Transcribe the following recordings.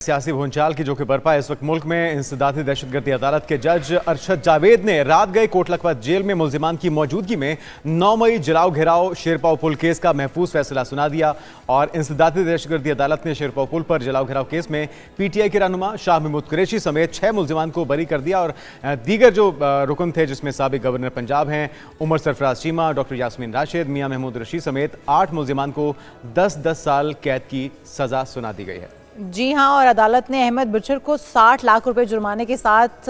सियासी भूचाल की जो कि बरपा है इस वक्त मुल्क में। इंसदादी दहशतगर्दी अदालत के जज अरशद जावेद ने रात गए कोट लखपत जेल में मुल्जिमान की मौजूदगी में 9 मई जलाओ घेराव शेरपाव पुल केस का महफूज फैसला सुना दिया। और इंसदादी दहशतगर्दी अदालत ने शेरपाव पुल पर जलाओ घेराव केस में PTI के रहनुमा शाह महमूद कुरैशी समेत 6 मुल्जिमान को बरी कर दिया। और दीगर जो रुकन थे जिसमें साबिक गवर्नर पंजाब हैं उमर सरफराज चीमा, डॉक्टर यास्मीन राशिद, मियां महमूद रशीद समेत 8 मुल्जिमान को 10-10 साल कैद की सजा सुना दी गई है। जी हाँ, और अदालत ने अहमद बचर को 60 लाख रुपए जुर्माने के साथ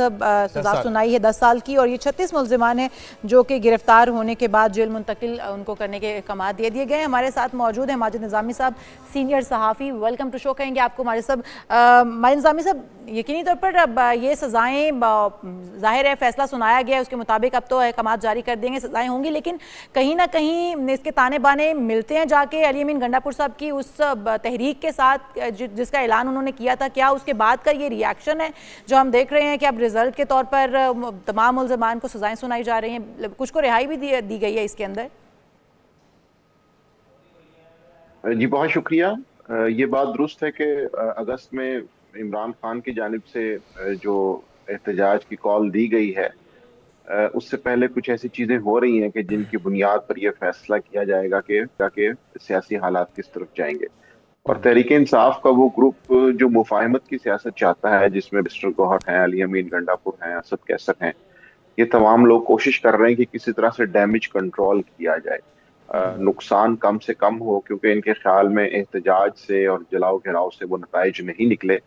सजा सुनाई है 10 साल की। और ये 36 मुल्जिमान हैं जो कि गिरफ्तार होने के बाद जेल मुंतकिल उनको करने के अहकाम दे दिए गए। हमारे साथ मौजूद हैं माजिद निज़ामी साहब, सीनियर सहाफ़ी। वेलकम टू शो कहेंगे आपको माजिद साहब। माजिद निज़ामी साहब, यकीनी तौर पर अब ये सज़ाएँ ज़ाहिर है फैसला सुनाया गया है उसके मुताबिक अब तो अहकाम जारी कर देंगे, सज़ाएँ होंगी, लेकिन कहीं ना कहीं इसके ताने बाने मिलते हैं जाके अली अमीन गंडापुर साहब की उस तहरीक के साथ जिसका ऐलान उन्होंने किया था। क्या उसके बाद का ये रिएक्शन है जो हम देख रहे हैं कि अब रिजल्ट के तौर पर तमाम मुल्ज़िमान को सजाएं सुनाई जा रही हैं, कुछ को रिहाई भी दी गई है इसके अंदर? जी बहुत शुक्रिया। ये बात दुरुस्त है कि अगस्त में इमरान खान की जानिब से जो एहतजाज की कॉल दी गई है उससे पहले कुछ ऐसी चीजें हो रही हैं कि जिनकी बुनियाद पर यह फैसला किया जाएगा कि सियासी हालात किस तरफ जाएंगे। और तहरीक इंसाफ का वो ग्रुप जो मुफाहमत की सियासत चाहता है, जिसमें मिस्टर गौहर हैं, अली अमीन गंडापुर हैं, असद कैसर हैं, ये तमाम लोग कोशिश कर रहे हैं कि किसी तरह से डैमेज कंट्रोल किया जाए, नुकसान कम से कम हो, क्योंकि इनके ख्याल में एहतजाज से और जलाओ घेराव से वो नताइज नहीं निकले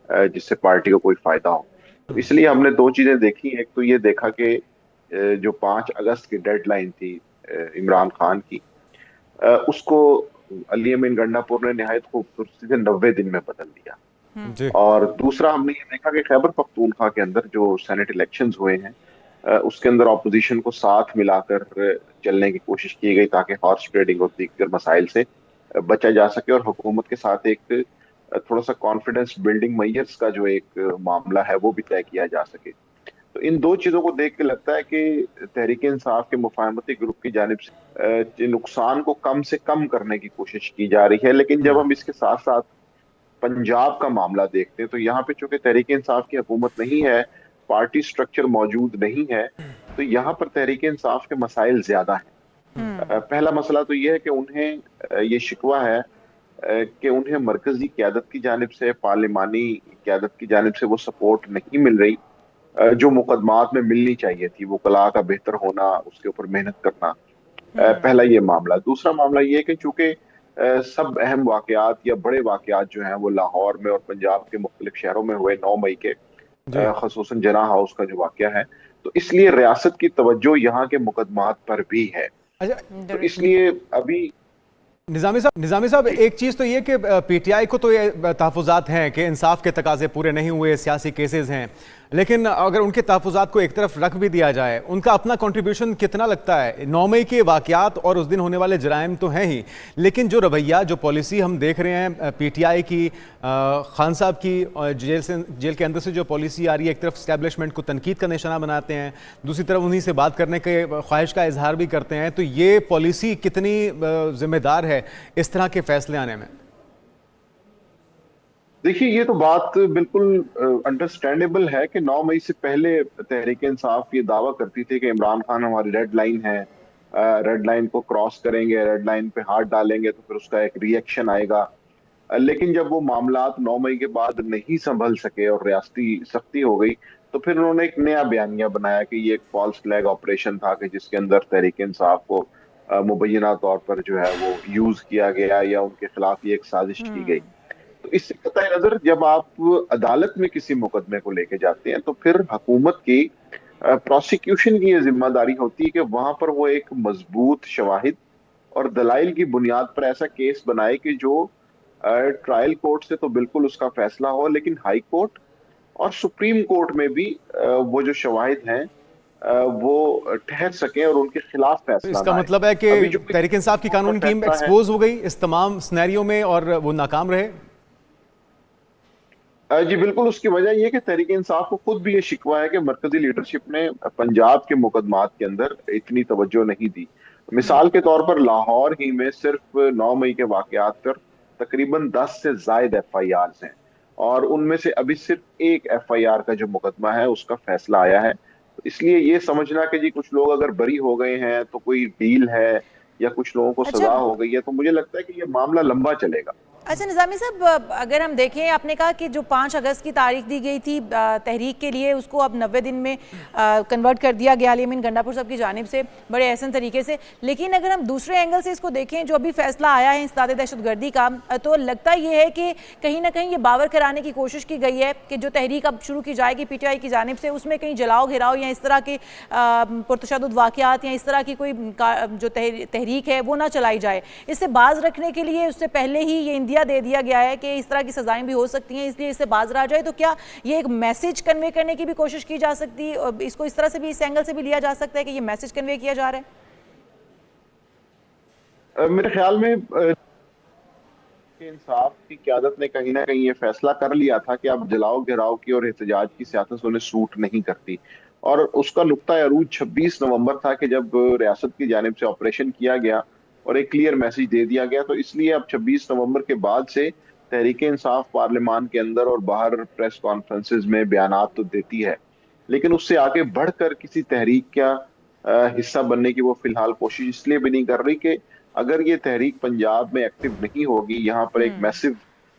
जिससे पार्टी को कोई फायदा हो। तो इसलिए हमने दो चीजें देखी। एक तो ये देखा कि जो 5 अगस्त की डेडलाइन थी इमरान खान की, उसको अली अमीन गंडापुर ने निहायत खूबसूरती से 90 दिन में बदल दिया। और दूसरा हमने ये देखा कि खैबर पख्तूनख्वा के अंदर जो सेनेट इलेक्शंस हुए हैं उसके अंदर ऑपोजिशन को साथ मिलाकर चलने की कोशिश की गई ताकि हॉर्स ट्रेडिंग और दीगर मसाइल से बचा जा सके और हुकूमत के साथ एक थोड़ा सा कॉन्फिडेंस बिल्डिंग मेजर्स का जो एक मामला है वो भी तय किया जा सके। तो इन दो चीजों को देख के लगता है कि तहरीक इंसाफ के मुफाहमती ग्रुप की जानिब से नुकसान को कम से कम करने की कोशिश की जा रही है। लेकिन जब हम इसके साथ साथ पंजाब का मामला देखते हैं तो यहाँ पे चूंकि तहरीक इंसाफ की हुकूमत नहीं है, पार्टी स्ट्रक्चर मौजूद नहीं है, तो यहाँ पर तहरीक इंसाफ के मसाइल ज्यादा हैं। पहला मसला तो यह है कि उन्हें ये शिकवा है कि उन्हें मरकजी क़यादत की जानिब से, पार्लिमानी क़यादत की जानिब से वो सपोर्ट नहीं मिल रही जो मुकदमात में मिलनी चाहिए थी, वो कला का बेहतर होना, उसके ऊपर मेहनत करना। पहला ये मामला। दूसरा मामला ये कि चूंकि सब अहम वाकयात या बड़े वाकयात जो हैं वो लाहौर में और पंजाब के मुख्तलिफ शहरों में हुए 9 मई के, खसूसन जना हाउस का जो वाकया है, तो इसलिए रियासत की तवज्जो यहाँ के मुकदमात पर भी है। तो इसलिए अभी निज़ामी साहब एक चीज़ तो ये कि PTI को तो ये तहफ़्फ़ुज़ात हैं कि इंसाफ के तकाज़े पूरे नहीं हुए, सियासी केसेस हैं, लेकिन अगर उनके तहफ़्फ़ुज़ात को एक तरफ रख भी दिया जाए, उनका अपना कंट्रीब्यूशन कितना लगता है? 9 मई के वाक़यात और उस दिन होने वाले जराइम तो हैं ही, लेकिन जो रवैया, जो पॉलिसी हम देख रहे हैं PTI की, खान साहब की जेल के अंदर से जो पॉलिसी आ रही है, एक तरफ इस्टेब्लिशमेंट को तनकीद का निशाना बनाते हैं, दूसरी तरफ उन्हीं से बात करने के ख्वाहिश का इजहार भी करते हैं, तो ये पॉलिसी कितनी जिम्मेदार है इस तरह के फैसले आने में? देखिए, ये तो बात बिल्कुल अंडरस्टैंडेबल है कि 9 मई से पहले तहरीक इंसाफ ये दावा करती थी कि इमरान खान हमारी रेड लाइन है, रेड लाइन को क्रॉस करेंगे, रेड लाइन पे हाथ डालेंगे तो फिर उसका एक रिएक्शन आएगा। लेकिन जब वो मामलात 9 मई के बाद नहीं संभल सके और रियासती सख्ती हो गई, तो फिर उन्होंने एक नया बयानिया बनाया कि ये एक फॉल्स फ्लैग ऑपरेशन था कि जिसके अंदर तहरीक इंसाफ को मुबैना तौर पर जो है वो यूज किया गया या उनके खिलाफ ये एक साजिश की गई। तो इससे कतई नजर जब आप अदालत में किसी मुकदमे को लेके जाते हैं तो फिर हुकूमत की प्रोसिक्यूशन की ये जिम्मेदारी होती है कि वहां पर वो एक मजबूत शवाहिद और दलाइल की बुनियाद पर ऐसा केस बनाए कि जो ट्रायल कोर्ट से तो बिल्कुल उसका फैसला हो, लेकिन हाई कोर्ट और सुप्रीम कोर्ट में भी वो जो शवाहिद हैं वो ठहर सके और उनके खिलाफ फैसला। तो इसका मतलब है कि तहरीक इंसाफ की कानूनी टीम एक्सपोज हो गई इस तमाम सिनेरियो में और वो नाकाम रहे। जी बिल्कुल, उसकी वजह यह कि तहरीक इंसाफ को खुद भी ये शिकवा है कि मरकजी लीडरशिप ने पंजाब के मुकदमात के अंदर इतनी तवज्जो नहीं दी। मिसाल के तौर पर लाहौर ही में सिर्फ 9 मई के वाकयात पर तकरीबन 10 से ज्यादा FIRs हैं اور ان میں سے ابھی صرف ایک FIR کا جو مقدمہ ہے اس کا فیصلہ آیا ہے. اس لیے یہ سمجھنا کہ جی کچھ لوگ اگر بری ہو گئے ہیں تو کوئی ڈیل ہے یا کچھ لوگوں کو اچھا سزا ہو گئی ہے، تو مجھے لگتا ہے کہ یہ معاملہ لمبا چلے گا. اچھا نظامی صاحب، اگر ہم دیکھیں، آپ نے کہا کہ جو 5 اگست کی تاریخ دی گئی تھی تحریک کے لیے، اس کو اب 90 دن میں کنورٹ کر دیا گیا علی امین گنڈاپور صاحب کی جانب سے بڑے احسن طریقے سے. لیکن اگر ہم دوسرے اینگل سے اس کو دیکھیں، جو ابھی فیصلہ آیا ہے انسداد دہشت گردی کا، تو لگتا یہ ہے کہ کہیں نہ کہیں یہ باور کرانے کی کوشش کی گئی ہے کہ جو تحریک اب شروع کی جائے گی PTI کی جانب سے، اس میں کہیں جلاؤ گھراؤ یا اس طرح کے پرتشدد واقعات یا اس طرح کی کوئی جو تحریک ہے وہ نہ چلائی جائے. اس سے باز رکھنے کے لیے اس سے پہلے ہی یہ اندیا دے دیا گیا ہے کہ اس طرح کی سزائیں بھی ہو سکتی ہیں، اس لیے اس سے باز رہا جائے. تو کیا یہ ایک میسج کنوے کرنے کی بھی کوشش کی جا سکتی ہے، اس کو اس طرح سے بھی، اس اینگل سے بھی لیا جا سکتا ہے کہ یہ میسج کنوے کیا جا رہا ہے؟ میرے خیال میں انصاف کی قیادت نے کہیں نہ کہیں یہ فیصلہ کر لیا تھا کہ اب جلاؤ گھراؤ کی اور احتجاج کی سیاست انہیں سوٹ نہیں کرتی، اور اس کا نقطہ عروج 26 نومبر تھا کہ جب ریاست کی جانب سے آپریشن کیا گیا اور ایک کلیئر میسج دے دیا گیا. تو اس لیے اب 26 نومبر کے بعد سے تحریک انصاف پارلیمان کے اندر اور باہر پریس کانفرنسز میں بیانات تو دیتی ہے، لیکن اس سے آگے بڑھ کر کسی تحریک کا حصہ بننے کی وہ فی الحال کوشش اس لیے بھی نہیں کر رہی کہ اگر یہ تحریک پنجاب میں ایکٹیو نہیں ہوگی، یہاں پر ایک میسو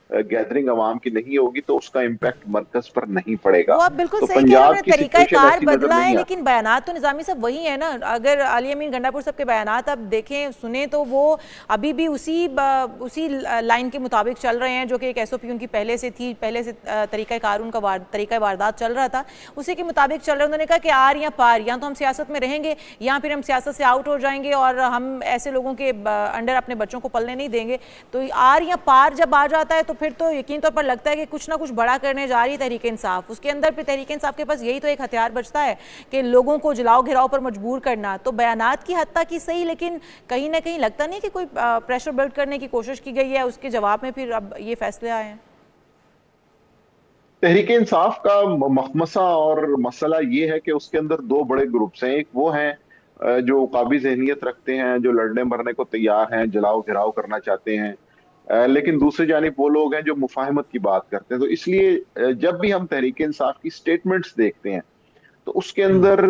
گیدرنگ عوام کی نہیں ہوگی، تو اس کا امپیکٹ مرکز پر نہیں پڑے گا. وہ آپ بالکل تو صحیح کہہ رہے ہیں، پنجاب انہوں کی نے طریقہ سچویشن کار ایسی نظر بدلا ہے، نہیں لیکن بیانات تو نظامی صاحب وہی ہیں نا. اگر علی امین گنڈاپور صاحب کے بیانات آپ دیکھیں سنیں تو وہ ابھی بھی اسی لائن کے مطابق چل رہے ہیں جو کہ ایک SOP ان کی پہلے سے تھی، پہلے سے طریقہ کار ان کا طریقہ واردات چل رہا تھا، اسی کے مطابق چل رہے ہیں. انہوں نے کہا کہ آر یا پار، یا تو ہم سیاست میں رہیں گے یا پھر ہم سیاست سے آؤٹ ہو جائیں گے اور ہم ایسے لوگوں کے انڈر اپنے بچوں کو پلنے نہیں دیں گے. تو آر یا پار جب آ جاتا ہے تو پھر تو یقین طور پر لگتا ہے کہ کچھ نہ کچھ بڑا کرنے جا رہی ہے تحریک انصاف. اس کے اندر پھر تحریک انصاف کے پاس یہی تو ایک ہتھیار بچتا ہے کہ لوگوں کو جلاؤ گھراؤ پر مجبور کرنا. تو بیانات کی حد تک ہی صحیح، لیکن کہیں نہ کہیں لگتا نہیں کہ کوئی پریشر بلڈ کرنے کی کوشش کی گئی ہے، اس کے جواب میں پھر اب یہ فیصلے آئے ہیں. تحریک انصاف کا مخمصہ اور مسئلہ یہ ہے کہ اس کے اندر 2 بڑے گروپس ہیں. ایک وہ ہیں جو عقابی ذہنیت رکھتے ہیں، جو لڑنے مرنے کو تیار ہیں، جلاؤ گھراؤ کرنا چاہتے ہیں، لیکن دوسری جانب وہ لوگ ہیں جو مفاہمت کی بات کرتے ہیں. تو اس لیے جب بھی ہم تحریک انصاف کی سٹیٹمنٹس دیکھتے ہیں تو اس کے اندر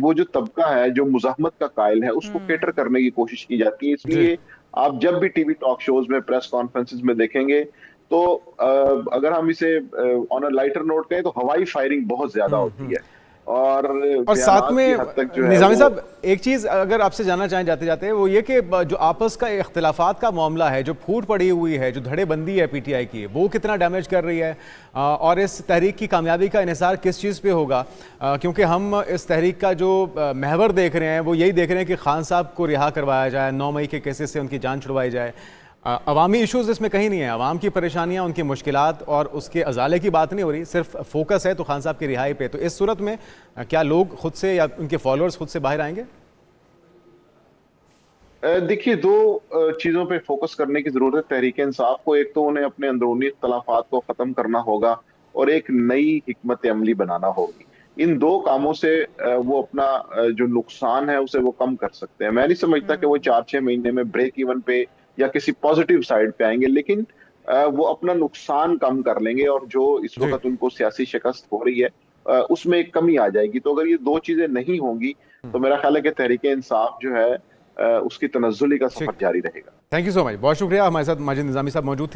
وہ جو طبقہ ہے جو مزاحمت کا قائل ہے اس کو کیٹر کرنے کی کوشش کی جاتی ہے. اس لیے آپ جب بھی TV ٹاک شوز میں، پریس کانفرنسز میں دیکھیں گے تو اگر ہم اسے آن اے لائٹر نوٹ کہیں تو ہوائی فائرنگ بہت زیادہ ہوتی ہے، اور ساتھ میں کی حد تک جو ہے نظامی وہ صاحب ایک چیز اگر آپ سے جاننا چاہیں جاتے جاتے وہ یہ کہ جو آپس کا اختلافات کا معاملہ ہے، جو پھوٹ پڑی ہوئی ہے، جو دھڑے بندی ہے PTI کی، وہ کتنا ڈیمیج کر رہی ہے، اور اس تحریک کی کامیابی کا انحصار کس چیز پہ ہوگا؟ کیونکہ ہم اس تحریک کا جو محور دیکھ رہے ہیں وہ یہی دیکھ رہے ہیں کہ خان صاحب کو رہا کروایا جائے، 9 مئی کے کیسز سے ان کی جان چھڑوائی جائے. عوامی ایشوز اس میں کہیں نہیں ہیں، عوام کی پریشانیاں، ان کی مشکلات اور اس کے ازالے کی بات نہیں ہو رہی، صرف فوکس ہے تو خان صاحب کی رہائی پہ. تو اس صورت میں کیا لوگ خود سے یا ان کے فالوورز خود سے باہر آئیں گے؟ دیکھیے 2 چیزوں پہ فوکس کرنے کی ضرورت ہے تحریک انصاف کو. ایک تو انہیں اپنے اندرونی اختلافات کو ختم کرنا ہوگا اور ایک نئی حکمت عملی بنانا ہوگی. ان 2 کاموں سے وہ اپنا جو نقصان ہے اسے وہ کم کر سکتے ہیں. میں نہیں سمجھتا کہ وہ 4-6 مہینے میں بریک ایون پہ یا کسی پازیٹیو سائڈ پہ آئیں گے، لیکن وہ اپنا نقصان کم کر لیں گے اور جو اس وقت ان کو سیاسی شکست ہو رہی ہے اس میں ایک کمی آ جائے گی. تو اگر یہ 2 چیزیں نہیں ہوں گی تو میرا خیال ہے کہ تحریک انصاف جو ہے اس کی تنزلی کا سفر جاری رہے گا. تھینک یو سو مچ، بہت شکریہ. ہمارے ساتھ ماجد نظامی صاحب موجود تھے.